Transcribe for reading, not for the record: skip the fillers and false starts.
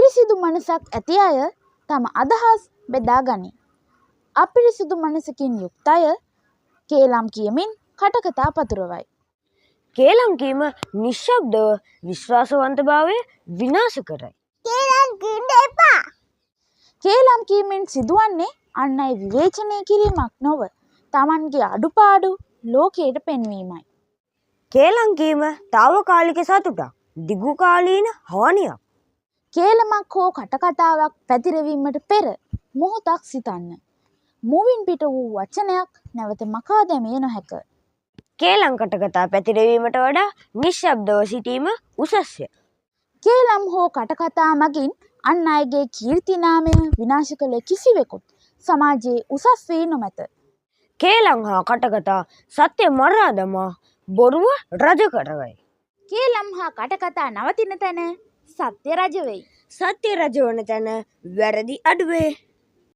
පිරිසිදු මනසක් ඇති අය තම අදහස් බෙදාගනී. අපිරිසිදු මනසකින් යුක්ත අය කේලම් කියමින් කටකතා පතුරවයි. කේලම් කීම නිශ්ශබ්දව විශ්වාසවන්තභාවය විනාශ කරයි. කේලම් කියන්න එපා. කේලම් කීමෙන් සිදුවන්නේ අන් අය විවේචනය කිරීමක් නොව තමන්ගේ අඩුපාඩු ලෝකයට පෙන්වීමයි. කේලම් කීම తాවකාලික සතුටක්, දිගුකාලීන හානියක්. කේලමක් හෝ කටකතාවක් පැතිරවීමට පෙර මොහොතක් සිතන්න. මුවින් පිට වූ වචනයක් නැවත මකා දැමිය නොහැක. කේලම් කටකතා පැතිරවීමට වඩා නිශ්ශබ්දව සිටීම උසස්ය. කේලම් හෝ කටකතා මගින් අන් අයගේ කීර්තිනාමය විනාශ කළ කිසිවෙකුත් සමාජයේ උසස් වී නොමැත. කේලම් හා කටකතා සත්‍ය මරා දමා බොරුව රජ කරවයි. කේලම් හා කටකතා නවතින තැන සත්‍ය රජ වෙයි. සත්‍ය රජ වන තැන වැරදි අඩුවේ.